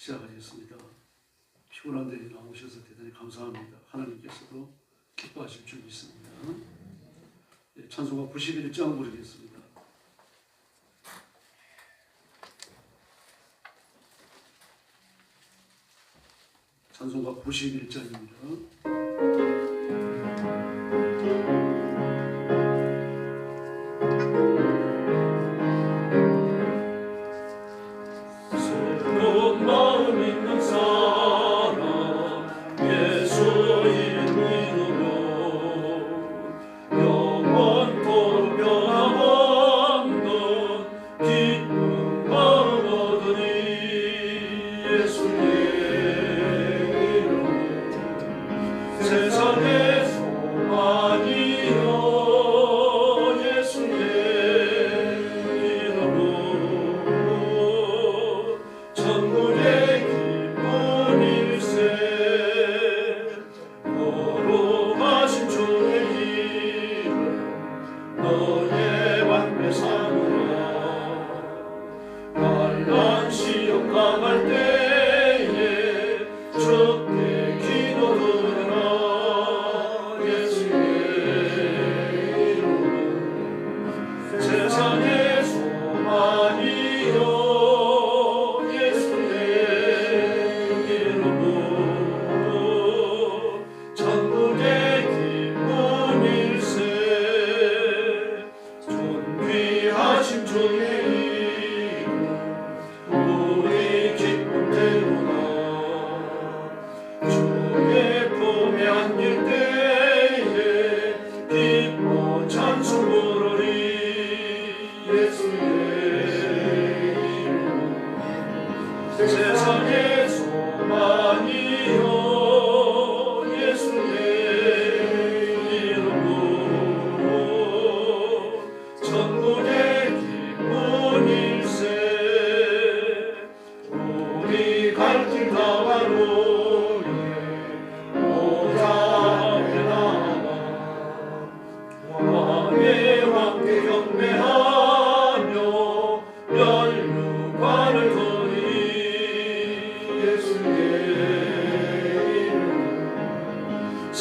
시작하겠습니다. 피곤한데 나오셔서 대단히 감사합니다. 하나님께서도 기뻐하실 줄 믿습니다. 찬송가 91장 부르겠습니다. 찬송가 91장입니다.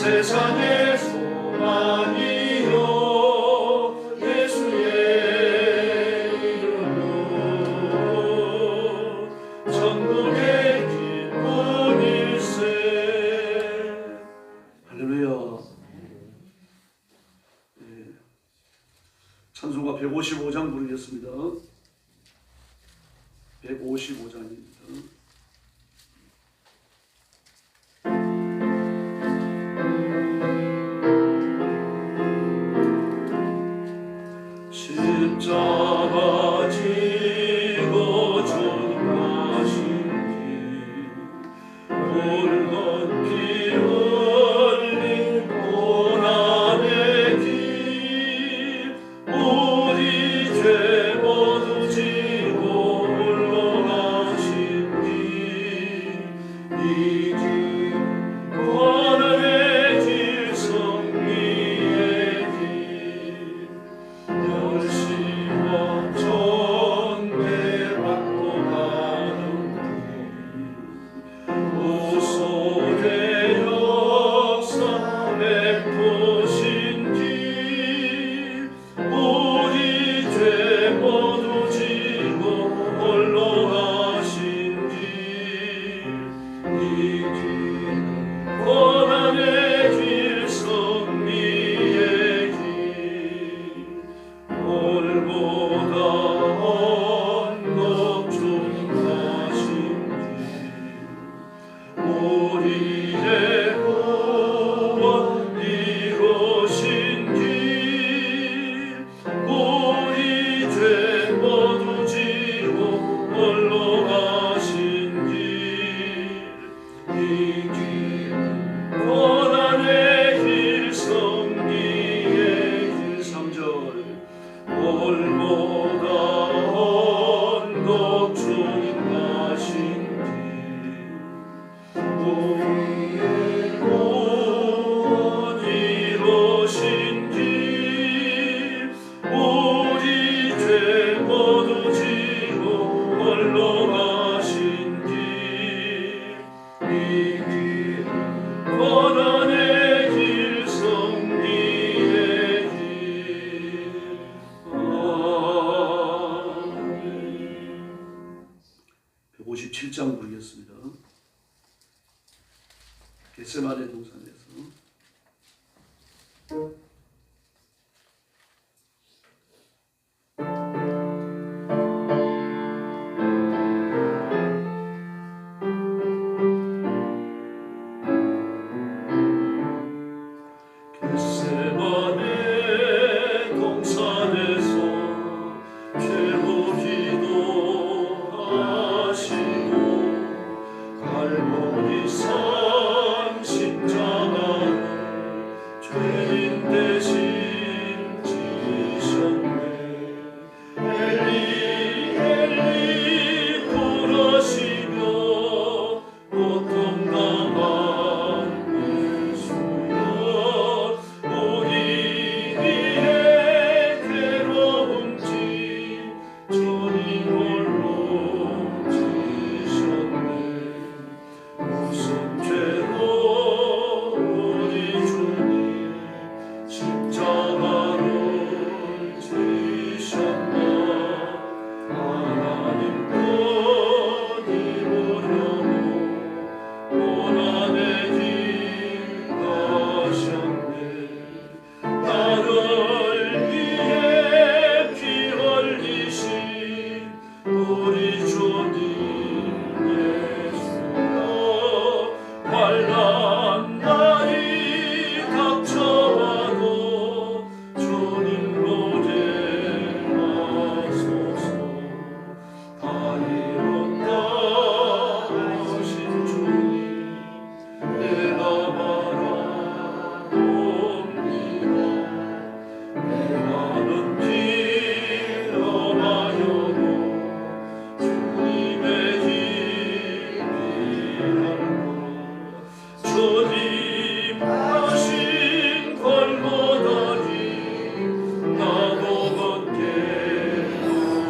세상의 소망이요 예수의 이름으로 천국의 기쁨일세. 할렐루야. 찬송가 155장 부르겠습니다. 155장입니다. 157장 부르겠습니다. 겟세마네 동산에서 겟세마네 동산에서 죄로 기도하시고 갈보리 산 십자가를 죄인 대신 지셨네. 엘리 엘리 부르시며 고통당한 예수여 우리 위에 괴로움지 주님 홀로 지셨네. 무슨 죄로 우리 주님 십자가를 지셨나. 하나님 뜻 이루려고 고난의 길 가셨네. 나를 위해 피 흘리신 우리 주님 예수여 환난 날이 닥쳐와도 주님로 제하소서. 다 이뤘다 하신 주님 내가 바라옵니다. 내 많은 피어나여도 주님의 힘이랄까. 주님 하신 걸고다니 나도 걷게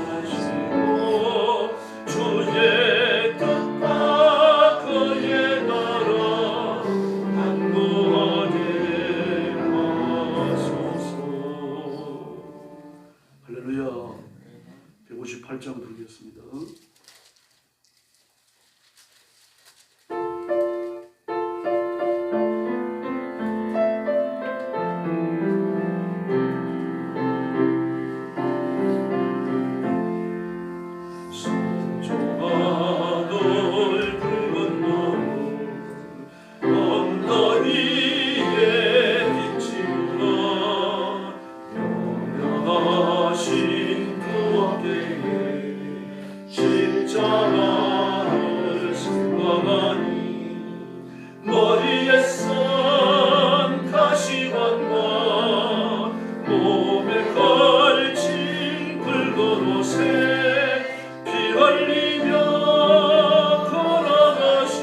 하시고 주의 뜻과 그의 나라 간구하게 하소서. 할렐루야. 158장 부르겠습니다. 성조하늘 붉은 노을 언덕위에 비치라. 영원하신 그 어깨에 십자가를 승강하니 머리에 선 가시관과 몸에 걸친 붉은 옷에 피 흘리며 걸어가신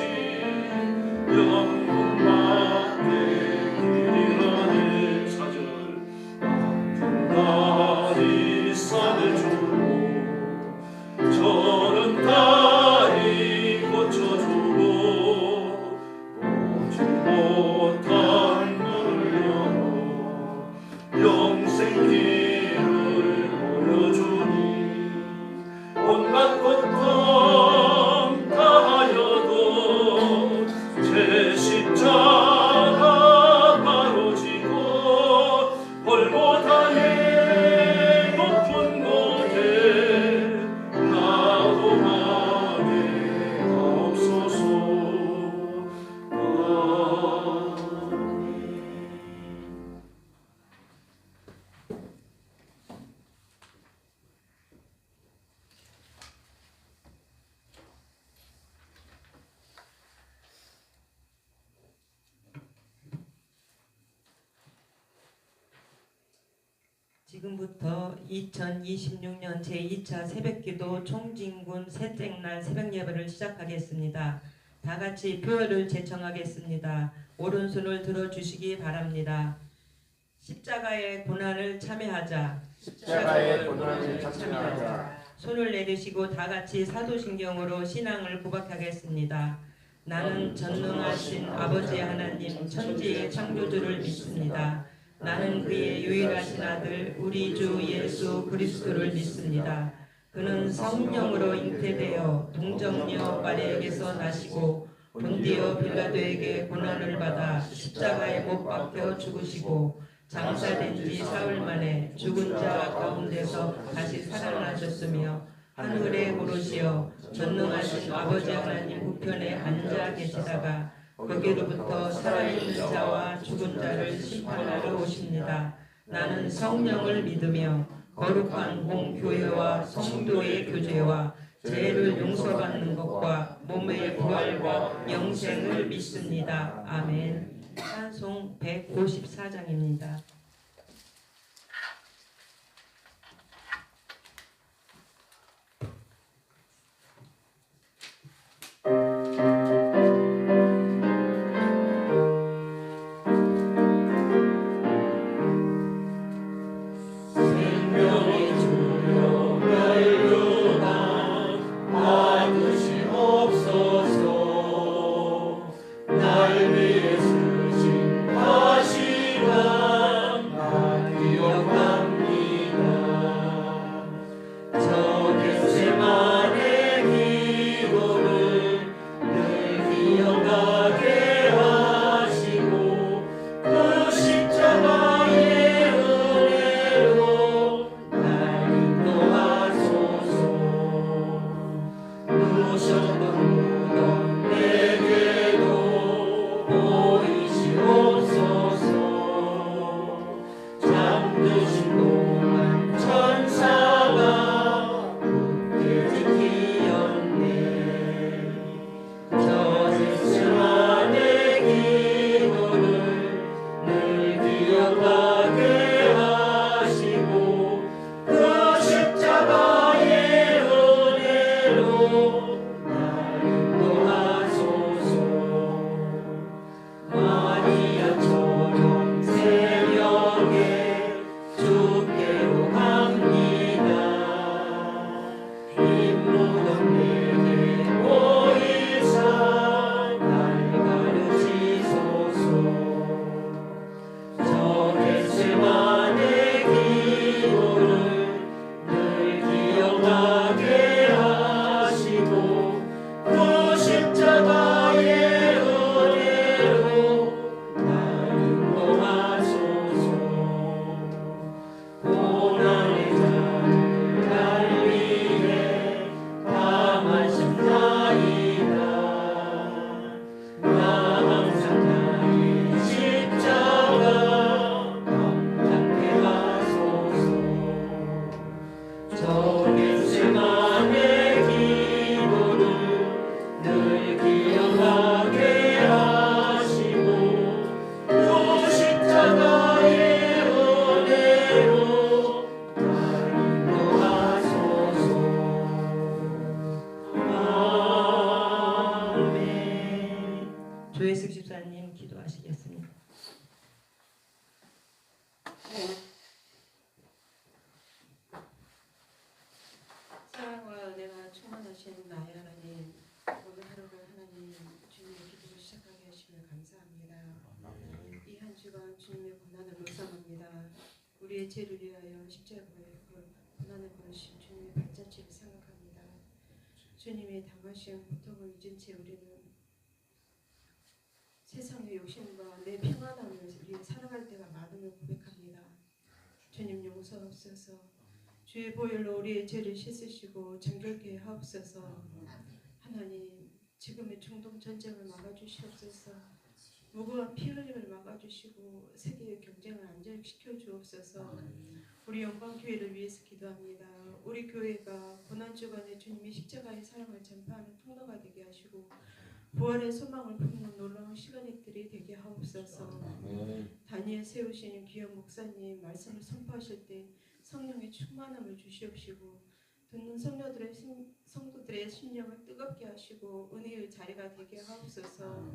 영문 밖에 길이라네. 4절 아픈 다리 산을 주고 저는 다리 고쳐주고 보지 못한 눈을 열어 영생 길을 보여주니 온갖 고통 다하여도 제 십자가 바로 지고 골고다의 높은 곳에 나도 가게 하옵소서. 지금부터 2026년 제2차 새벽기도 총진군 셋째 날 새벽 예배를 시작하겠습니다. 다 같이 표를 제청하겠습니다. 오른손을 들어주시기 바랍니다. 십자가의 고난을 참여하자. 십자가의 고난을 참여하자. 손을 내리시고 다 같이 사도신경으로 신앙을 고백하겠습니다. 나는 전능하신 아버지 하나님 천지의 창조주를 믿습니다. 나는 그의 유일하신 아들 우리 주 예수 그리스도를 믿습니다. 그는 성령으로 잉태되어 동정녀 마리에게서 나시고 본디오 빌라도에게 고난을 받아 십자가에 못 박혀 죽으시고 장사된 지 사흘 만에 죽은 자 가운데서 다시 살아나셨으며 하늘에 오르시어 전능하신 아버지 하나님 우편에 앉아 계시다가 거기로부터 살아있는 자와 죽은 자를 심판하러 오십니다. 나는 성령을 믿으며 거룩한 공교회와 성도의 교제와 죄를 용서받는 것과 몸의 부활과 영생을 믿습니다. 아멘. 찬송 154장입니다. 조혜숙 집사님 기도하시겠습니다. 사랑과 은혜가 충만하신 나의 하나님, 오늘 하루를 하나님 주님의 기도로 시작하게 하시며 감사합니다. 이 한 주간 주님의 고난을 묵상합니다. 우리의 죄를 위하여 십자가에 고난을 받으신 주님의 발자취를 생각합니다. 주님의 당하신 고통을 잊은 채 우리는 세상의 욕심과 내 평안함을 위해 살아갈 때가 많음을 고백합니다. 주님 용서하옵소서. 주의 보혈로 우리의 죄를 씻으시고 정결케 하옵소서. 하나님, 지금의 중동 전쟁을 막아주시옵소서. 무고한 피 흘림을 막아주시고 세계의 경쟁을 안정시켜 주옵소서. 우리 영광교회를 위해서 기도합니다. 우리 교회가 고난주간에 주님의 십자가의 사랑을 전파하는 통로가 되게 하시고 부활의 소망을 품는 놀라운 시간들이 되게 하옵소서. 다니엘 세우신 귀한 목사님 말씀을 선포하실 때 성령의 충만함을 주시옵시고 듣는 성도들의 심령을 뜨겁게 하시고 은혜의 자리가 되게 하옵소서.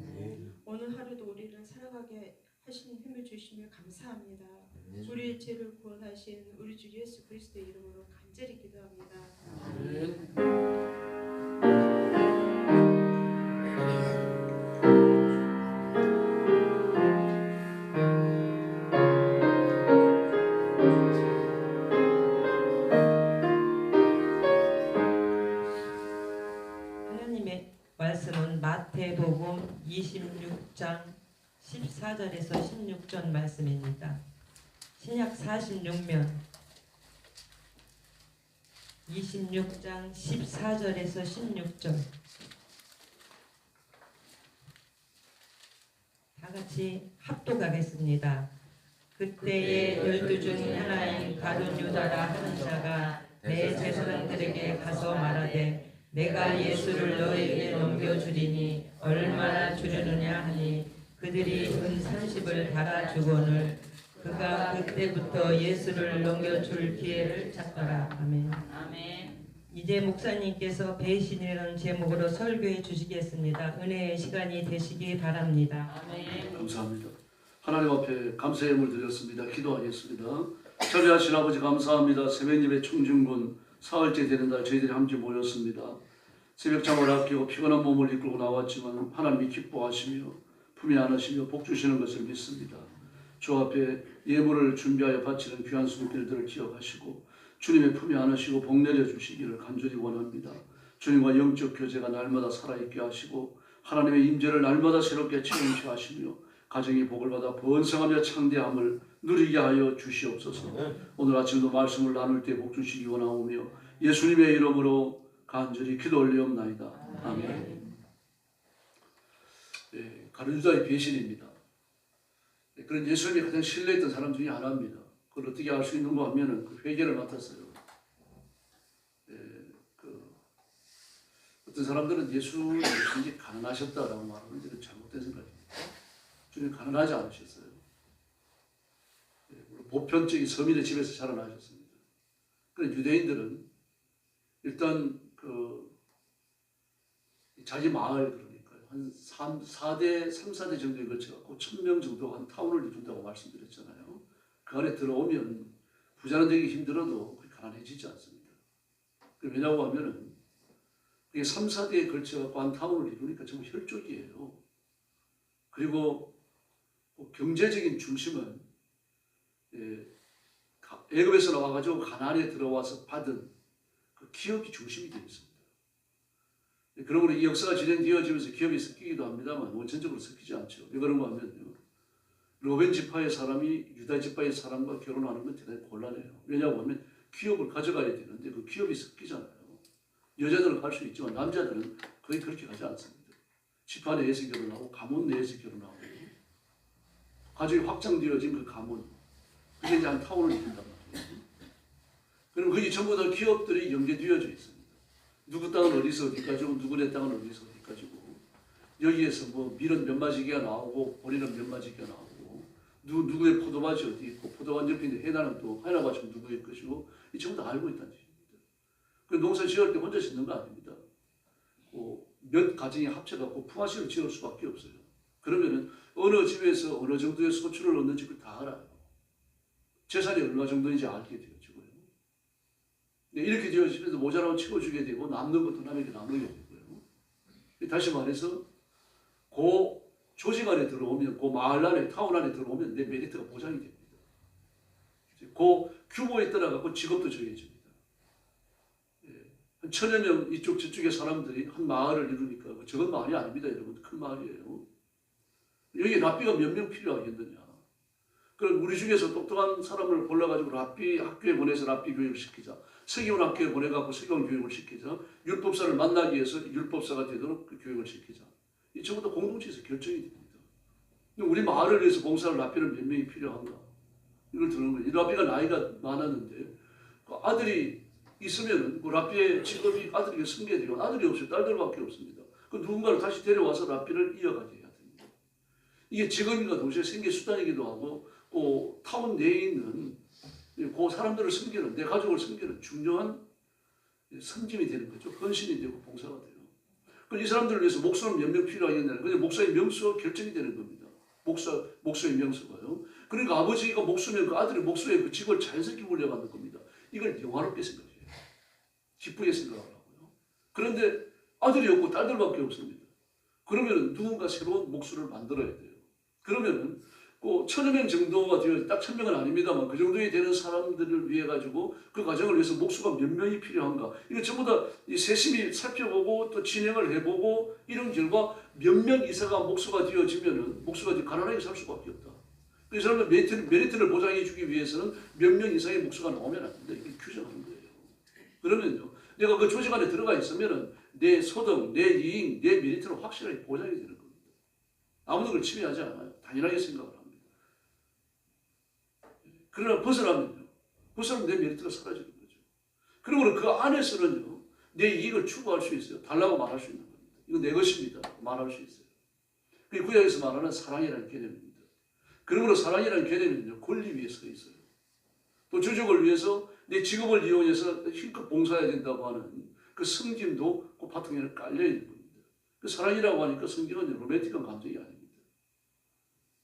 오늘 하루도 우리를 살아가게 하시는 힘을 주시며 감사합니다. 우리의 죄를 구원하신 우리 주 예수 그리스도의 이름으로 간절히 기도합니다. 말씀은 마태복음 26장 14절에서 16절 말씀입니다. 신약 46면 26장 14절에서 16절 다 같이 합독하겠습니다. 그때에 12 중 하나인 가룟 유다라 하는 자가 내 제사장들에게 가서 말하되 내가 예수를 너에게 넘겨주리니 얼마나 주려느냐 하니 그들이 은 30을 달아주거늘 그가 그때부터 예수를 넘겨줄 기회를 찾더라. 아멘. 이제 목사님께서 배신이라는 제목으로 설교해 주시겠습니다. 은혜의 시간이 되시기 바랍니다. 감사합니다. 하나님 앞에 감사의 예물 드렸습니다. 기도하겠습니다. 자비하신 아버지 감사합니다. 새벽예배 청중군 사흘째 되는 날 저희들이 함께 모였습니다. 새벽잠을 아끼고 피곤한 몸을 이끌고 나왔지만 하나님이 기뻐하시며 품이 안으시며 복 주시는 것을 믿습니다. 주 앞에 예물을 준비하여 바치는 귀한 손길들을 기억하시고 주님의 품이 안으시고 복 내려주시기를 간절히 원합니다. 주님과 영적 교제가 날마다 살아있게 하시고 하나님의 임재를 날마다 새롭게 체험케 하시며 가정이 복을 받아 번성하며 창대함을 누리게 하여 주시옵소서. 오늘 아침도 말씀을 나눌 때 복 주시기 원하오며 예수님의 이름으로 간절히 기도 올리옵나이다. 아멘. 네, 가룟 유다의 배신입니다. 네, 그런 예수님이 가장 신뢰했던 사람 중에 하나입니다. 그걸 어떻게 알 수 있는가 하면은 그 회개를 맡았어요. 네, 어떤 사람들은 예수님이 가난하셨다라고 말하는 것은 잘못된 생각입니다. 주님 가난하지 않으셨어요. 네, 보편적인 서민의 집에서 자라나셨습니다. 그런데 유대인들은 일단 자기 마을 그러니까요. 한 3, 4대 정도에 걸쳐갖고 1000명 정도 한 타운을 이룬다고 말씀드렸잖아요. 그 안에 들어오면 부자는 되기 힘들어도 가난해지지 않습니다. 왜냐고 하면은 그게 3, 4대에 걸쳐갖고 한 타운을 이루니까 정말 혈족이에요. 그리고 경제적인 중심은 애굽에서 나와가지고 가나안에 들어와서 받은 그 기업이 중심이 되어 있습니다. 그러므로 이 역사가 진행되어지면서 기업이 섞이기도 합니다만 원천적으로 섞이지 않죠. 왜 그런가 하면요. 로벤 지파의 사람이 유다 지파의 사람과 결혼하는 건 대단히 곤란해요. 왜냐고 하면 기업을 가져가야 되는데 그 기업이 섞이잖아요. 여자들은 갈 수 있지만 남자들은 거의 그렇게 가지 않습니다. 지파 내에서 결혼하고 가문 내에서 결혼하고 가족이 확장되어진 그 가문 그게 이제 한 타운을 이룬단 말이에요. 그럼 거기 전부 다 기업들이 연계되어져 있습니다. 누구 땅은 어디서 어디까지고 누구네 땅은 어디서 어디까지고 여기에서 뭐 밀은 몇 마지기가 나오고 보리는 몇 마지기가 나오고 누구의 포도밭이 어디 있고 포도밭 옆에 있는 해나는 또 해나밭은 누구의 것이고 이 전부 다 알고 있다는 얘기입니다. 그 농사 지을 때 혼자 짓는 거 아닙니다. 몇 가정이 합쳐갖고 품앗이를 지을 수밖에 없어요. 그러면은 어느 집에서 어느 정도의 소출을 얻는지 그걸 다 알아요. 재산이 얼마 정도인지 알게 되어지고요. 이렇게 되어지면서 모자라면 채워주게 되고 남는 것도 남에게 나누게 되고요. 다시 말해서 그 조직 안에 들어오면 그 마을 안에 타운 안에 들어오면 내 메리트가 보장이 됩니다. 그 규모에 따라서 직업도 정해집니다. 한 1000여 명 이쪽 저쪽의 사람들이 한 마을을 이루니까 적은 마을이 아닙니다. 여러분 큰 마을이에요. 여기 랍비가 몇 명 필요하겠느냐. 그럼 우리 중에서 똑똑한 사람을 골라가지고 랍비 학교에 보내서 랍비 교육을 시키자. 세계원 학교에 보내갖고 세계원 교육을 시키자. 율법사를 만나기 위해서 율법사가 되도록 그 교육을 시키자. 이 전부 다 공동체에서 결정이 됩니다. 우리 마을을 위해서 봉사를 랍비는 몇 명이 필요한가. 이걸 들은 거예요. 이 랍비가 나이가 많았는데 그 아들이 있으면은 그 랍비의 직업이 아들에게 승계해야 되고 아들이 없어요. 딸들밖에 없습니다. 그 누군가를 다시 데려와서 랍비를 이어가게 해야 됩니다. 이게 직업인과 동시에 생계 수단이기도 하고 그 타운 내에 있는 그 사람들을 섬기는 내 가족을 섬기는 중요한 섬김이 되는 거죠. 헌신이 되고 봉사가 돼요. 이 사람들을 위해서 목사는 몇 명 필요하겠냐. 근데 목사의 명수가 결정이 되는 겁니다. 목사의 명수가요. 그러니까 아버지가 목수면 그 아들이 목수의 그 직을 자연스럽게 물려받는 겁니다. 이걸 영화롭게 생각해요. 기쁘게 생각하라고요. 그런데 아들이 없고 딸들밖에 없습니다. 그러면 누군가 새로운 목수를 만들어야 돼요. 그러면 그 1,000명 정도가 되어 딱 1,000명은 아닙니다만 그 정도에 되는 사람들을 위해 가지고 그 과정을 위해서 목수가 몇 명이 필요한가 이거 전부 다 이 세심히 살펴보고 또 진행을 해보고 이런 결과 몇 명 이상가 목수가 되어지면은 목수가 가난하게 살 수밖에 없다. 그 사람들 메리트를 보장해 주기 위해서는 몇 명 이상의 목수가 나오면 안 된다. 이걸 규정하는 거예요. 그러면요, 내가 그 조직 안에 들어가 있으면은 내 소득, 내 이익, 내 메리트를 확실하게 보장이 되는 겁니다. 아무도 그걸 침해하지 않아요. 당연하게 생각을 합니다. 그러나 벗어나면 내 메리트가 사라지는 거죠. 그러므로 그 안에서는요, 내 이익을 추구할 수 있어요. 달라고 말할 수 있는 겁니다. 이거 내 것입니다. 말할 수 있어요. 그 구약에서 말하는 사랑이라는 개념입니다. 그러므로 사랑이라는 개념은요, 권리 위에 서 있어요. 또 주족을 위해서 내 직업을 이용해서 힘껏 봉사해야 된다고 하는 그 성김도 그 바탕에 깔려 있는 겁니다. 그 사랑이라고 하니까 성경은 로맨틱한 감정이 아닙니다.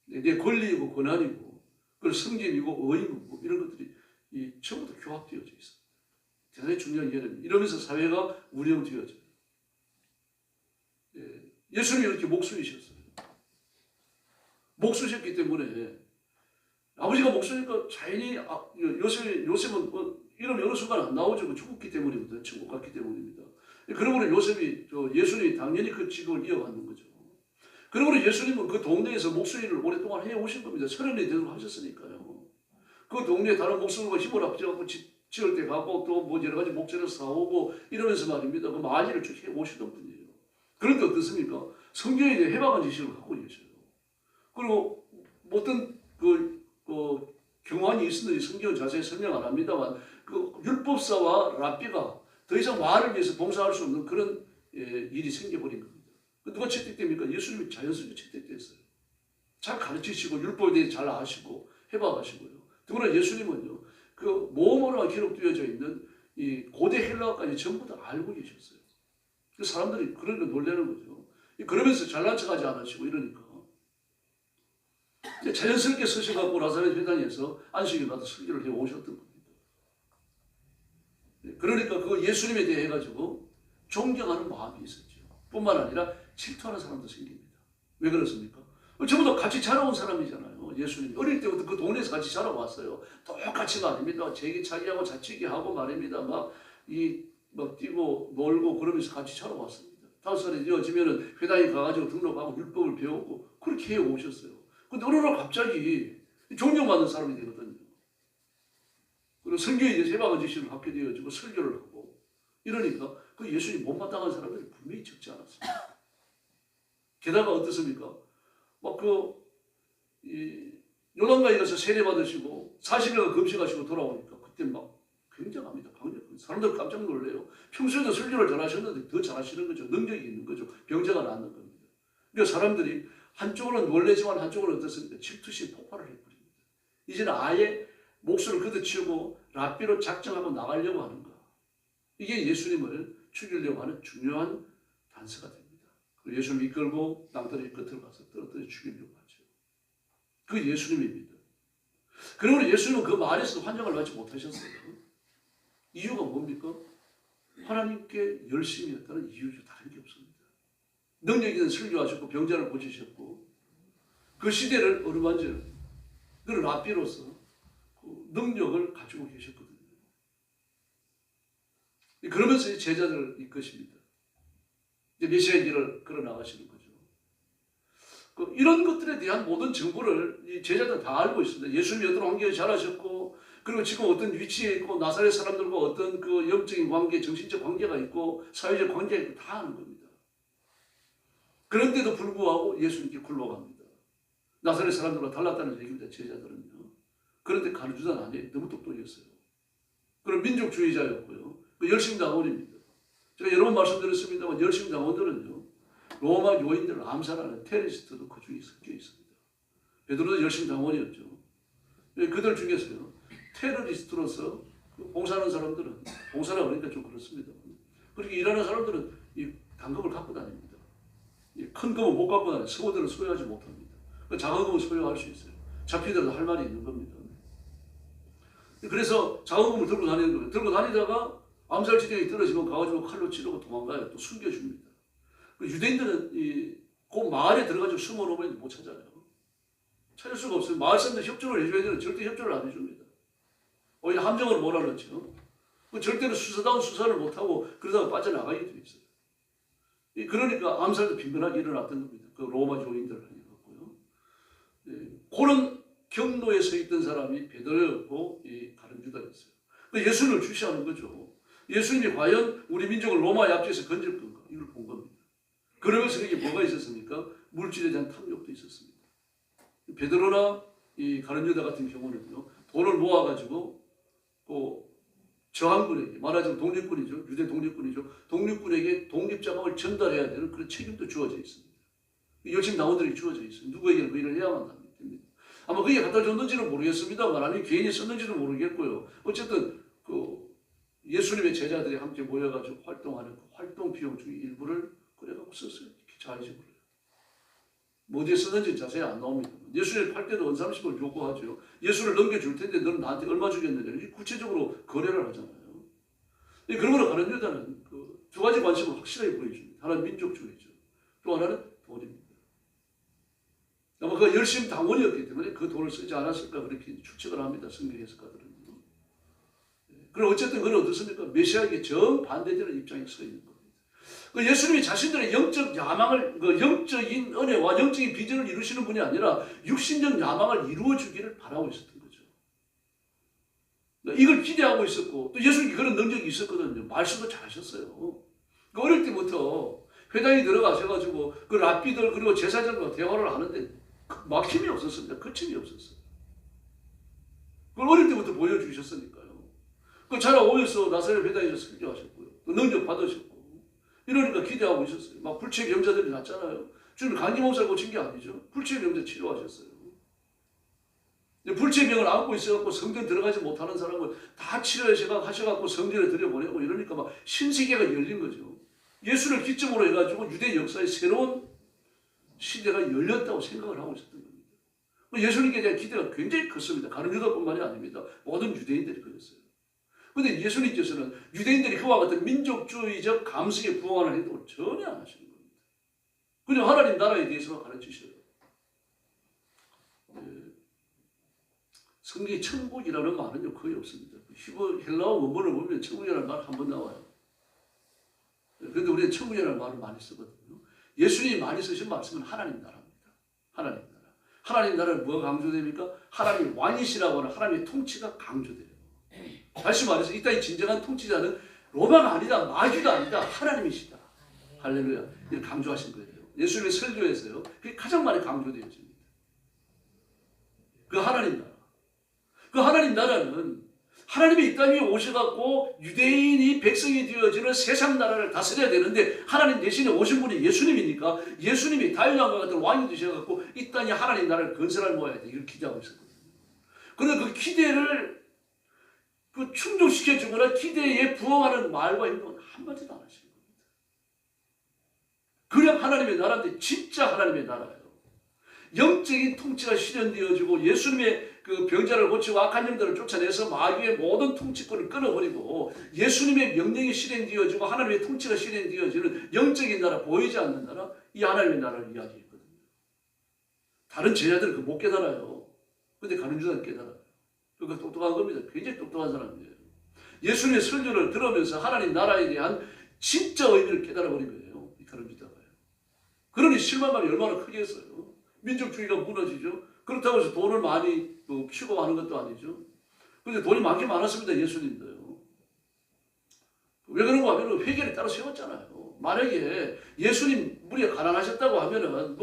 내 권리이고 권한이고, 그 성김이고 의무고 이런 것들이 전부 다 교합되어져 있습니다. 대단히 중요한 개념입니다. 이러면서 사회가 운영되어져요. 예수님이 이렇게 목수이셨어요. 목수셨기 때문에 아버지가 목수니까 자연히 요셉은 이름 어느 순간 안 나오죠. 죽었기 때문입니다. 천국 갔기 때문입니다. 그러므로 요셉이 예수님이 당연히 그 직업을 이어가는 거죠. 그러므로 예수님은 그 동네에서 목수일을 오랫동안 해오신 겁니다. 30년이 되도록 하셨으니까요. 그 동네에 다른 목수들과 힘을 합쳐갖고 지을 때 가고 또 뭐 여러 가지 목재를 사오고 이러면서 말입니다. 그 만일을 쭉 해오시던 분이에요. 그런데 어떻습니까? 성경에 대해 해박한 지식을 갖고 계셔요. 그리고 어떤 경환이 있었는지 성경은 자세히 설명 안 합니다만 그 율법사와 랍비가 더 이상 말을 위해서 봉사할 수 없는 그런 일이 생겨버린 겁니다. 누가 채택됩니까? 예수님이 자연스럽게 채택됐어요. 잘 가르치시고 율법에 대해 잘 아시고 해박하시고요. 더구나 예수님은요, 그 모험어로 기록되어져 있는 이 고대 헬라어까지 전부 다 알고 계셨어요. 그 사람들이 그런 거 놀라는 거죠. 그러면서 잘난 척하지 않으시고 이러니까 자연스럽게 서셔갖고 나사렛 회당에서 안식일 가서 설교를 해 오셨던 겁니다. 그러니까 그 예수님에 대해 가지고 존경하는 마음이 있었죠. 뿐만 아니라 질투하는 사람도 생깁니다. 왜 그렇습니까? 전부 다 같이 자라온 사람이잖아요. 예수님이 어릴 때부터 그 동네에서 같이 자라왔어요. 똑같이 말입니다. 제기차기하고 자치기하고 말입니다. 막 뛰고 놀고 그러면서 같이 자라왔습니다. 5살이 되어지면은 회당에 가가지고 등록하고 율법을 배우고 그렇게 해 오셨어요. 근데 어느 날 갑자기 존경받는 사람이 되거든요. 그리고 성경에 대해서 해박한 지식을 갖게 되어지고 설교를 하고 이러니까 그 예수님 못마땅한 사람들이 분명히 적지 않았습니다. 게다가 어떻습니까? 막 요단강에 가서 세례 받으시고 40일간 금식하시고 돌아오니까 그때 막 굉장합니다. 강력합니다. 사람들 깜짝 놀래요. 평소에도 설교를 잘하셨는데 더 잘하시는 거죠. 능력이 있는 거죠. 병자가 낫는 겁니다. 그러니까 사람들이 한쪽으로는 놀래지만 한쪽으로는 어떻습니까? 질투심 폭발을 해버립니다. 이제는 아예 목숨을 걷어치우고 랍비로 작정하고 나가려고 하는가. 이게 예수님을 죽이려고 하는 중요한 단서가 됩니다. 그리고 예수님을 이끌고 땅덩어리 끝으로 가서 떨어뜨려 죽이려고 하죠. 그 예수님입니다. 그러므로 예수님은 그 말에서도 환영을 받지 못하셨어요. 이유가 뭡니까? 하나님께 열심히 했다는 이유죠. 다른 게 없습니다. 능력 있는 설교하셨고 병자를 고치셨고 그 시대를 어루만지는 그런 랍비로서 그 능력을 가지고 계셨거든요. 그러면서 제자들을 이끄십니다. 이제 메시아의 길을 걸어 나가시는 거죠. 이런 것들에 대한 모든 정보를 이 제자들은 다 알고 있습니다. 예수님이 어떤 환경에 자라셨고 그리고 지금 어떤 위치에 있고 나사렛 사람들과 어떤 그 영적인 관계, 정신적 관계가 있고 사회적 관계가 있고 다 아는 겁니다. 그런데도 불구하고 예수님께 굴러갑니다. 나사렛 사람들과 달랐다는 얘기입니다. 제자들은요. 그런데 가르치던 아니에요. 너무 똑똑했어요. 그런 민족주의자였고요. 그 열심당원입니다. 제가 여러 번 말씀드렸습니다만 열심당원들은요. 로마 요인들을 암살하는 테러리스트도 그 중에 섞여 있습니다. 베드로도 열심당원이었죠. 그들 중에서요. 테러리스트로서 봉사하는 사람들은 봉사라 그러니까 좀 그렇습니다. 그렇게 일하는 사람들은 이 단금을 갖고 다닙니다. 큰 금은 못 갖고 다녀요. 성호들은 소유하지 못합니다. 작은 금은 소유할 수 있어요. 잡히더라도 할 말이 있는 겁니다. 그래서 작은 금을 들고 다니는 거예요. 들고 다니다가 암살 지경에 떨어지면 가가지고 칼로 찌르고 도망가요. 또 숨겨줍니다. 유대인들은 그 마을에 들어가지고 숨어놓으면 못 찾아요. 찾을 수가 없어요. 마을 사람들 협조를 해줘야 되는데 절대 협조를 안 해줍니다. 오히려 함정으로 몰아넣죠. 절대로 수사다운 수사를 못하고 그러다가 빠져나가게 돼 있어요. 그러니까 암살도 빈번하게 일어났던 겁니다. 그 로마 교인들 아니었고요. 그런 경로에 서 있던 사람이 베드로였고 이 가룟 유다였어요. 예수님을 주시하는 거죠. 예수님이 과연 우리 민족을 로마의 압제에서 건질 건가? 이걸 본 겁니다. 그러면서 이게 뭐가 있었습니까? 물질에 대한 탐욕도 있었습니다. 베드로나 이 가룟 유다 같은 경우는요, 돈을 모아가지고 또 저항군에게, 말하자면 독립군이죠. 유대 독립군이죠. 독립군에게 독립자금을 전달해야 되는 그런 책임도 주어져 있습니다. 열심 나원들이 주어져 있어요. 누구에게는 그 일을 해야만 됩니다. 아마 그게 갖다 줬는지는 모르겠습니다만, 아니면 개인이 썼는지는 모르겠고요. 어쨌든 그 예수님의 제자들이 함께 모여가지고 활동하는 그 활동 비용 중에 일부를 그래갖고 썼어요. 자의적으로. 뭐 어디에 썼는지 자세히 안 나옵니다. 예수를 팔 때도 언삼십을 요구하죠. 예수를 넘겨줄 텐데 너는 나한테 얼마 주겠느냐. 구체적으로 거래를 하잖아요. 그런 거로 가룟 유다는 그 두 가지 관심을 확실하게 보여줍니다. 하나는 민족주의죠. 또 하나는 돈입니다. 아마 그 열심 당원이었기 때문에 그 돈을 쓰지 않았을까 그렇게 추측을 합니다. 성경 해석가들은. 그럼 어쨌든 그건 어떻습니까? 메시아에게 정반대되는 입장에 서 있는 겁니다. 예수님이 자신들의 영적 야망을, 영적인 은혜와 영적인 비전을 이루시는 분이 아니라 육신적 야망을 이루어 주기를 바라고 있었던 거죠. 이걸 기대하고 있었고, 또 예수님이 그런 능력이 있었거든요. 말씀도 잘하셨어요. 어릴 때부터 회당에 들어가셔가지고 그 랍비들 그리고 제사장과 대화를 하는데 막힘이 없었습니다. 거침이 없었어요. 그걸 어릴 때부터 보여주셨으니까요. 그 자라오면서 나사렛 회당에서 설교하셨고요. 또 능력 받으셨고. 이러니까 기대하고 있었어요. 막 불치의 병자들이 났잖아요. 주님 감기 몸살 고친 게 아니죠. 불치의 병자 치료하셨어요. 불치의 병을 안고 있어갖고 성전 들어가지 못하는 사람을 다 치료하셔갖고 성전에 들여보내고 이러니까 막 신세계가 열린 거죠. 예수를 기점으로 해가지고 유대 역사의 새로운 시대가 열렸다고 생각을 하고 있었던 겁니다. 예수님께 대한 기대가 굉장히 컸습니다. 가룟 유다뿐만이 아닙니다. 모든 유대인들이 그랬어요. 그런데 예수님께서는 유대인들이 그와 같은 민족주의적 감성에 부응하는 행동을 전혀 안 하시는 겁니다. 그냥 하나님 나라에 대해서만 가르치셔요. 성경에 천국이라는 말은 거의 없습니다. 헬라어 원문을 보면 천국이라는 말 한 번 나와요. 그런데 우리는 천국이라는 말을 많이 쓰거든요. 예수님이 많이 쓰신 말씀은 하나님 나라입니다. 하나님 나라. 하나님 나라는 뭐가 강조됩니까? 하나님 왕이시라고 하는 하나님의 통치가 강조돼요. 다시 말해서 이 땅의 진정한 통치자는 로마가 아니다, 마귀가 아니다, 하나님이시다. 할렐루야. 이걸 강조하신 거예요. 예수님의 설교에서요. 그게 가장 많이 강조되어집니다. 그 하나님 나라. 그 하나님 나라는 하나님이 이 땅에 오셔갖고 유대인이 백성이 되어지는 세상 나라를 다스려야 되는데 하나님 대신에 오신 분이 예수님이니까 예수님이 다윗왕과 같은 왕이 되셔갖고 이 땅에 하나님 나라를 건설할 모아야 돼. 이걸 기대하고 있었거든요. 그런데 그 기대를 충족시켜주거나 기대에 부응하는 말과 행동은 한마디도 안 하시는 겁니다. 그냥 하나님의 나라인데 진짜 하나님의 나라예요. 영적인 통치가 실현되어지고 예수님의 그 병자를 고치고 악한 영들을 쫓아내서 마귀의 모든 통치권을 끊어버리고 예수님의 명령이 실행되어지고 하나님의 통치가 실행되어지는 영적인 나라, 보이지 않는 나라, 이 하나님의 나라를 이야기했거든요. 다른 제자들은 그거 못 깨달아요. 그런데 가룟 유다는 깨달아요. 그러니까 똑똑한 겁니다. 굉장히 똑똑한 사람이에요. 예수님의 설교를 들으면서 하나님 나라에 대한 진짜 의미를 깨달아버린 거예요. 이 가룟 유다가요. 그러니 실망감이 얼마나 크겠어요. 민족주의가 무너지죠. 그렇다고 해서 돈을 많이 취급하는 것도 아니죠. 그런데 돈이 많긴 많았습니다. 예수님도요. 왜 그런가 하면 회개를 따로 세웠잖아요. 만약에 예수님 무리가 가난하셨다고 하면은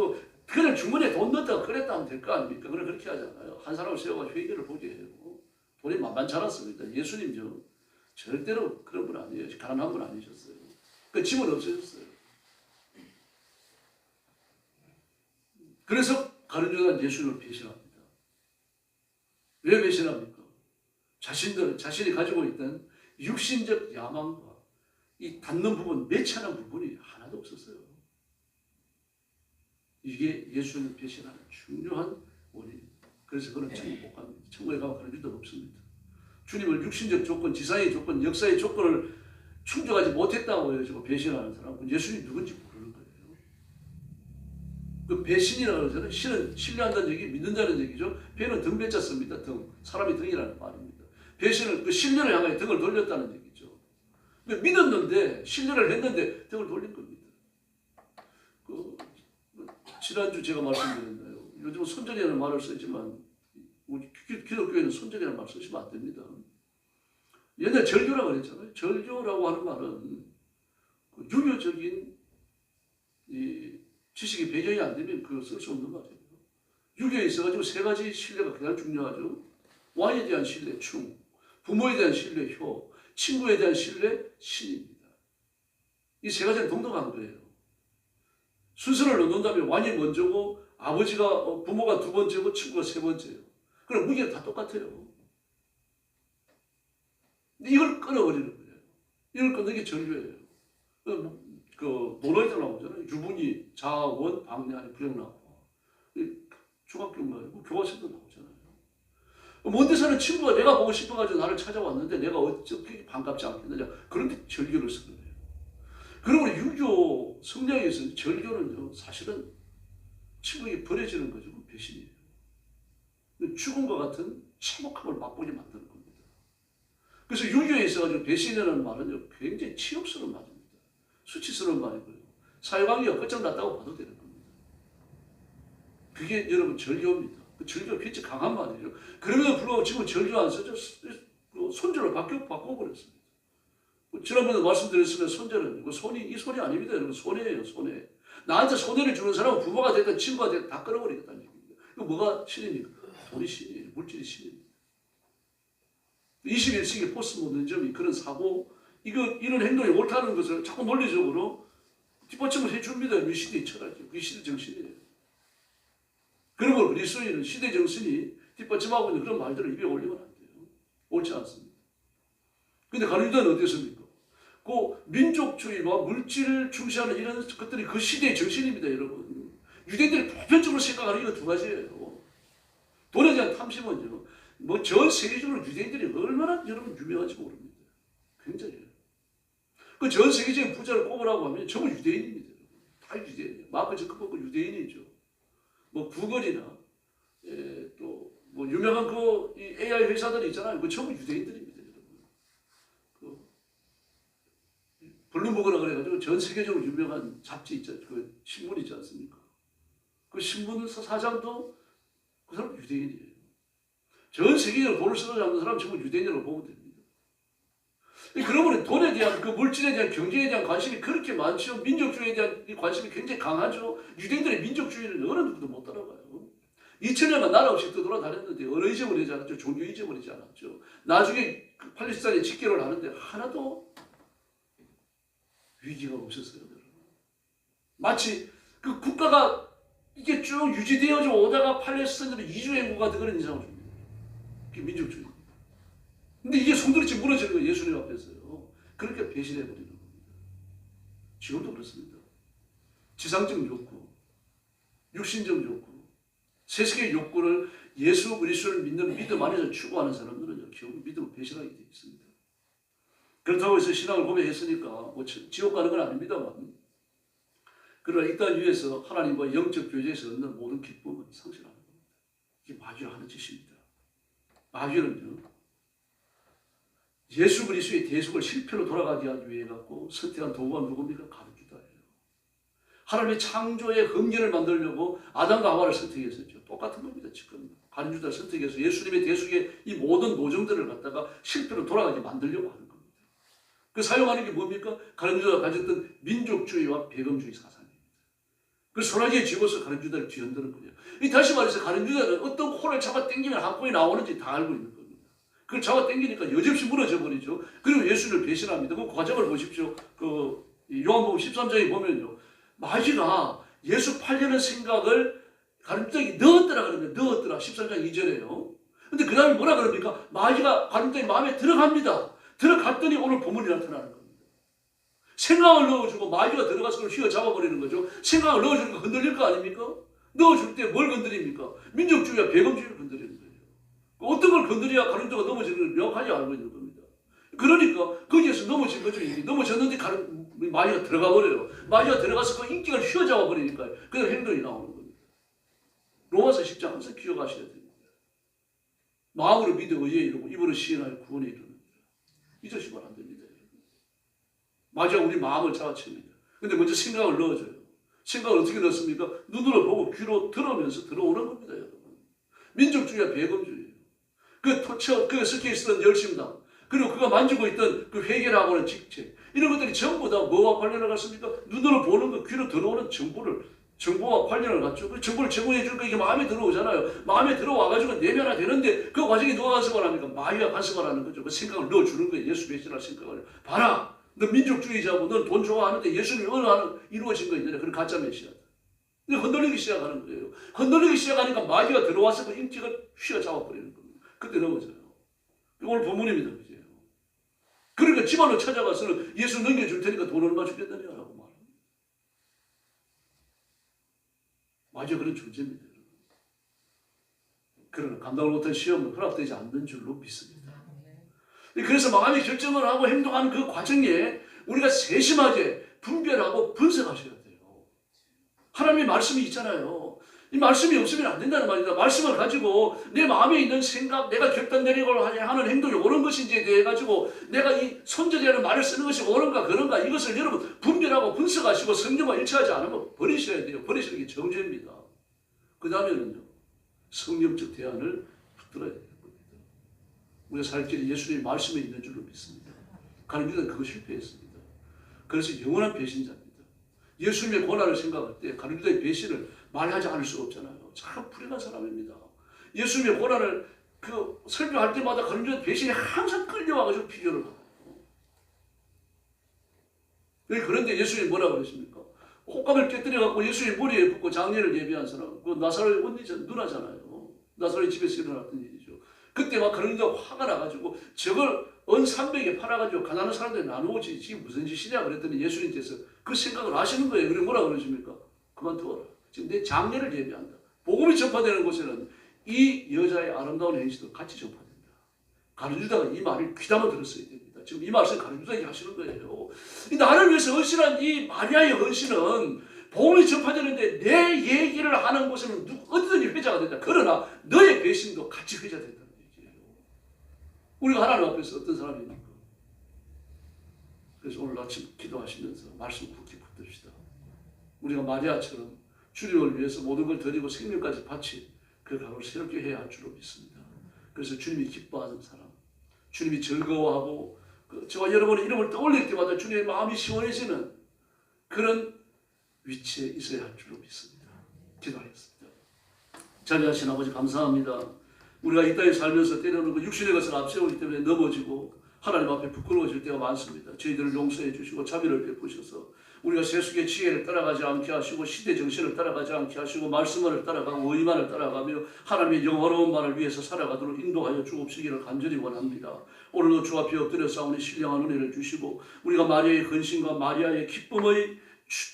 그냥 주머니에 돈 넣었다가 그랬다 하면 될 거 아닙니까? 그럼 그렇게 하잖아요. 한 사람을 세워가지고 회개를 보게 해요. 돈이 만만치 않았습니다. 예수님죠. 절대로 그런 분 아니에요. 가난한 분 아니셨어요. 그 짐은 없으셨어요. 그래서 가룟 유다는 예수님을 배신합니다. 왜 배신합니까? 자신이 가지고 있던 육신적 야망과 이 닿는 부분, 매치하는 부분이 하나도 없었어요. 이게 예수님을 배신하는 중요한 원인입니다. 그래서 그는 천국 못 갑니다. 천국에 가면 가는 일도 없습니다. 주님을 육신적 조건, 지상의 조건, 역사의 조건을 충족하지 못했다고 해가지고 배신하는 사람은 예수님이 누군지 모르는 거예요. 그 배신이라고 그러잖아요. 신은 신뢰한다는 얘기, 믿는다는 얘기죠. 배는 등 배자 씁니다. 등. 사람이 등이라는 말입니다. 배신은 그 신뢰를 향해 등을 돌렸다는 얘기죠. 믿었는데, 신뢰를 했는데 등을 돌린 겁니다. 지난주 제가 말씀드렸나요? 요즘 손절이라는 말을 쓰지만 우리 기독교에는 손절이라는 말 쓰시면 안 됩니다. 옛날 절교라고 그랬잖아요. 절교라고 하는 말은 유교적인 이 지식의 배경이 안 되면 그거 쓸 수 없는 말이에요. 유교에 있어가지고 세 가지 신뢰가 가장 중요하죠. 왕에 대한 신뢰, 충, 부모에 대한 신뢰, 효, 친구에 대한 신뢰, 신입니다. 이 세 가지는 동등한 거예요. 순서를 넣는다면 왕이 먼저고 아버지가 부모가 두 번째고 친구가 세 번째예요. 그럼 무게는 다 똑같아요. 이걸 끊어버리는 거예요. 이걸 끊는 게 절교예요. 그 논어에도 나오잖아요. 유분이 자원 방례하니 불영 나와. 중학교 말고 교과서도 나오잖아요. 먼 데 사는 친구가 내가 보고 싶어가지고 나를 찾아왔는데 내가 어떻게 반갑지 않겠느냐. 그런데 절교를 쓰는 거예요. 그러므로 유교 성향에서 절교는요, 사실은 친구에게 버려지는 거죠. 배신이에요. 죽음과 같은 참혹함을 맛보게 만드는 겁니다. 그래서 유교에 있어가지고 배신이라는 말은요, 굉장히 치욕스러운 말입니다. 수치스러운 말이고요. 사회관계가 끝장났다고 봐도 되는 겁니다. 그게 여러분 절교입니다. 그 절교가 굉장히 강한 말이죠. 그럼에도 불구하고 지금 절교 안 쓰죠. 손절을 바꿔버렸습니다. 지난번에 말씀드렸으면 손절은 이 손이 아닙니다. 여러분 손해예요. 손해. 나한테 손해를 주는 사람은 부모가 됐든 친구가 됐든 다 끊어버리겠다는 얘기입니다. 이거 뭐가 신입니까? 돈이 신이에요. 물질이 신입니다. 21세기 포스트 모더니즘이 그런 사고, 이런 행동이 옳다는 것을 자꾸 논리적으로 뒷받침을 해줍니다. 이 시대의 철학이에요. 그게 시대 정신이에요. 그러므로 그리스도인은 시대 정신이 뒷받침하고 있는 그런 말들을 입에 올리면 안 돼요. 옳지 않습니다. 근데 가룟유다는 어땠습니까? 그 민족주의와 물질을 중시하는 이런 것들이 그 시대의 정신입니다, 여러분. 유대인들이 보편적으로 생각하는 이거 두 가지예요. 돈에 대한 탐심은요, 뭐 전 세계적으로 유대인들이 얼마나 여러분 유명한지 모릅니다. 굉장히. 그 전 세계적인 부자를 꼽으라고 하면 전부 유대인입니다. 다 유대인이에요. 마크 저커버그 유대인이죠. 뭐 구글이나 또 뭐 유명한 그 AI 회사들이 있잖아요. 그 전부 유대인들입니다, 여러분. 블룸버그라 그래가지고 전 세계적으로 유명한 잡지 있죠. 그 신문 있지 않습니까? 그 신문 사장도 그 사람 유대인이에요. 전 세계적으로 돈을 쓰고 잡는 사람 전부 유대인이라고 보면 됩니다. 그러면 돈에 대한, 그 물질에 대한, 경제에 대한 관심이 그렇게 많죠. 민족주의에 대한 관심이 굉장히 강하죠. 유대인들의 민족주의는 어느 누구도 못 따라가요. 2000년간 나라 없이 떠돌아다녔는데 어느 잊어버리지 않았죠. 종교 잊어버리지 않았죠. 나중에 그 팔레스타인에 집결을 하는데 하나도 위기가 없었어요. 마치 그 국가가 이게 쭉 유지되어져 오다가 팔레스타인으로 이주행구가 된 그런 인상을 줍니다. 그게 민족주의. 근데 이게 송두리째 무너지는 거예요. 예수님 앞에서요. 그렇게 배신해버리는 겁니다. 지금도 그렇습니다. 지상적 욕구, 육신적 욕구, 세상의 욕구를 예수 그리스도를 믿는 믿음 안에서 추구하는 사람들은 결국 믿음을 배신하게 되어 있습니다. 그렇다고 해서 신앙을 고백했으니까 뭐 지옥 가는 건 아닙니다만, 그러나 이 땅 위에서 하나님과 영적 교제에서 얻는 모든 기쁨은 상실하는 겁니다. 이게 마귀가 하는 짓입니다. 마귀는요, 예수 그리스도의 대속을 실패로 돌아가게 하기 위해 갖고 선택한 도구가 누굽니까? 가룟유다예요. 하나님의 창조의 흠결을 만들려고 아담과 하와를 선택했었죠. 똑같은 겁니다. 지금 가룟유다를 선택해서 예수님의 대속의 이 모든 노정들을 갖다가 실패로 돌아가게 만들려고 하는 겁니다. 그 사용하는 게 뭡니까? 가룟유다가 가졌던 민족주의와 배금주의 사상입니다. 그 소나기에 집어서 가룟유다를 뒤흔드는 거예요. 다시 말해서 가룟유다는 어떤 코를 잡아 당기면 한 콘이 나오는지 다 알고 있는 겁니다. 그걸 잡아 당기니까 여지없이 무너져 버리죠. 그리고 예수를 배신합니다. 그 과정을 보십시오. 그 요한복음 13장에 보면요, 마귀가 예수 팔려는 생각을 가룟유다에 넣었더라 그럽니다. 넣었더라. 13장 2절에요. 근데 그 다음에 뭐라 그럽니까? 마귀가 가룟유다의 마음에 들어갑니다. 들어갔더니 오늘 본문이 나타나는 겁니다. 생각을 넣어주고 마귀가 들어가서 그걸 휘어잡아버리는 거죠. 생각을 넣어주니까 흔들릴 거 아닙니까? 넣어줄 때 뭘 건드립니까? 민족주의와 배금주의를 건드리는 거예요. 어떤 걸 건드려야 가룟유다가 넘어지는 걸 명확하게 알고 있는 겁니다. 그러니까 거기에서 넘어진 거죠. 넘어졌는데 마귀가 들어가 버려요. 마귀가 들어가서 그 인격을 휘어잡아 버리니까 그냥 행동이 나오는 겁니다. 로마서 10장에서 기억하셔야 됩니다. 마음으로 믿어 의에 이르고 입으로 시인하여 구원에 이르는 잊으시면 안 됩니다. 마귀가 우리 마음을 잡아챕니다. 근데 먼저 생각을 넣어줘요. 생각을 어떻게 넣습니까? 눈으로 보고 귀로 들으면서 들어오는 겁니다, 여러분. 민족주의와 배금주의예요. 그 속해 있었던 열심당, 그리고 그가 만지고 있던 그 회개라고 하는 직책, 이런 것들이 전부 다 뭐와 관련을 갖습니까? 눈으로 보는 거, 귀로 들어오는 정보와 관련을 갖죠. 그 정보를 제공해 주니까 이게 마음에 들어오잖아요. 마음에 들어와가지고 내면화 되는데 그 과정이 누가 간섭을 합니까? 마귀가 간섭을 하는 거죠. 그 생각을 넣어주는 거예요. 예수 배신할 생각을. 봐라! 너 민족주의자고 넌 돈 좋아하는데 예수님이 어느 하나 이루어진 거 있느냐. 그런 가짜 메시아다. 근데 흔들리기 시작하는 거예요. 흔들리기 시작하니까 마귀가 들어와서 그 인격을 휘어잡아버리는 겁니다. 그때 넘어져요. 오늘 본문입니다. 그죠? 그러니까 집안으로 찾아가서는 예수 넘겨줄 테니까 돈 얼마 주겠느냐라고 말합니다. 마귀가 그런 존재입니다. 그러나 감당을 못한 시험은 허락되지 않는 줄로 믿습니다. 그래서 마음의 결정을 하고 행동하는 그 과정에 우리가 세심하게 분별하고 분석하셔야 돼요. 하나님의 말씀이 있잖아요. 이 말씀이 없으면 안 된다는 말이다. 말씀을 가지고 내 마음에 있는 생각, 내가 결단 내리고 하는 행동이 옳은 것인지에 대해 가지고 내가 이 손절이라는 말을 쓰는 것이 옳은가 그런가 이것을 여러분 분별하고 분석하시고 성령과 일치하지 않으면 버리셔야 돼요. 버리시는 게 정죄입니다. 그 다음에는요. 성령적 대안을 붙들어야 돼요. 우리가 살 길이 예수님의 말씀에 있는 줄로 믿습니다. 가룟유다는 그거 실패했습니다. 그래서 영원한 배신자입니다. 예수님의 고난을 생각할 때 가룟유다의 배신을 말하지 않을 수가 없잖아요. 참 불행한 사람입니다. 예수님의 고난을 설교할 때마다 가룟유다의 배신이 항상 끌려와가지고 비교를 하고. 그런데 예수님이 뭐라고 그러십니까? 옷감을 깨뜨려갖고 예수님 머리에 붓고 장례를 예비한 사람, 그 나사로의 누나잖아요. 나사로의 집에서 일어났던 일이죠. 그때 막 가룟유다가 화가 나가지고 저걸 은 300에 팔아가지고 가난한 사람들이 나누어지 지금 무슨 짓이냐 그랬더니 예수님께서 그 생각을 하시는 거예요. 그래 뭐라 그러십니까? 그만두어라. 지금 내 장례를 예비한다. 복음이 전파되는 곳에는 이 여자의 아름다운 행실도 같이 전파됩니다. 가룟유다가 이 말을 귀담아 들었어야 됩니다. 지금 이 말씀 가룟유다에게 하시는 거예요. 나를 위해서 헌신한 이 마리아의 헌신은 복음이 전파되는데 내 얘기를 하는 곳에는 어디든지 회자가 된다. 그러나 너의 배신도 같이 회자된다는 얘기예요. 우리가 하나님 앞에서 어떤 사람입니까? 그래서 오늘 아침 기도하시면서 말씀 굳게 붙듭시다. 우리가 마리아처럼 주님을 위해서 모든 걸 드리고 생명까지 바치 그 각오를 새롭게 해야 할 줄로 믿습니다. 그래서 주님이 기뻐하는 사람, 주님이 즐거워하고 저와 여러분의 이름을 떠올릴 때마다 주님의 마음이 시원해지는 그런 위치에 있어야 할 줄로 믿습니다. 기도하겠습니다. 자비하신 아버지 감사합니다. 우리가 이 땅에 살면서 때로는 그 육신의 것을 앞세우기 때문에 넘어지고 하나님 앞에 부끄러워질 때가 많습니다. 저희들을 용서해 주시고 자비를 베푸셔서 우리가 세속의 지혜를 따라가지 않게 하시고 시대 정신을 따라가지 않게 하시고 말씀만을 따라가고 의만을 따라가며 하나님의 영화로운 말을 위해서 살아가도록 인도하여 주옵시기를 간절히 원합니다. 오늘도 주 앞에 엎드려 싸우니 신령한 은혜를 주시고 우리가 마리아의 헌신과 마리아의 기쁨의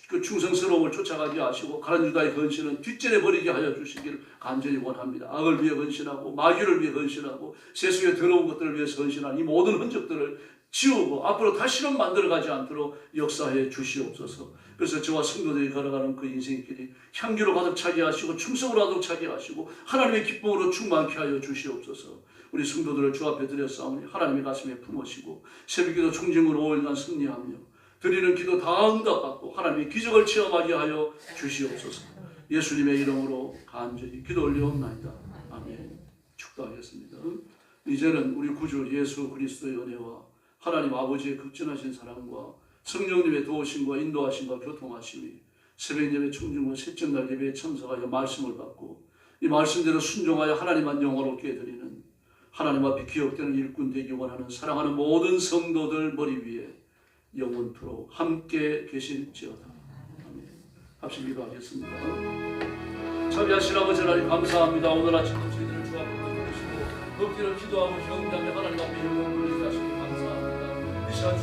그 충성스러움을 쫓아가게 하시고 가룟유다의 헌신은 뒷전에 버리게 하여 주시기를 간절히 원합니다. 악을 위해 헌신하고 마귀를 위해 헌신하고 세상의 더러운 것들을 위해서 헌신한 이 모든 흔적들을 지우고 앞으로 다시는 만들어가지 않도록 역사해 주시옵소서. 그래서 저와 성도들이 걸어가는 그 인생길이 향기로 가득 차게 하시고 충성으로 가득 차게 하시고 하나님의 기쁨으로 충만케 하여 주시옵소서. 우리 성도들을 주 앞에 드렸사오니 하나님의 가슴에 품으시고 새벽기도 총징으로 5일간 승리하며 드리는 기도 다 응답받고 하나님의 기적을 체험하게 하여 주시옵소서. 예수님의 이름으로 간절히 기도 올려옵나이다. 아멘. 축도하겠습니다. 이제는 우리 구주 예수 그리스도의 은혜와 하나님 아버지의 극진하신 사랑과 성령님의 도우심과 인도하심과 교통하심이 새벽 예배 청중과 새정날 예배에 참석하여 말씀을 받고 이 말씀대로 순종하여 하나님만 영화롭게 드리는 하나님 앞에 기억되는 일꾼 되기 원하는 사랑하는 모든 성도들 머리 위에 영원토록 함께 계실지어다. 아멘. 합심 기도하겠습니다. 자비하신 아버지 하나님 감사합니다. 오늘 아침도 저희들을 주 앞에 모시고 엎드려 기도하고 경배하며 하나님 앞에 영광 돌리게 하시니 감사합니다. 이 시간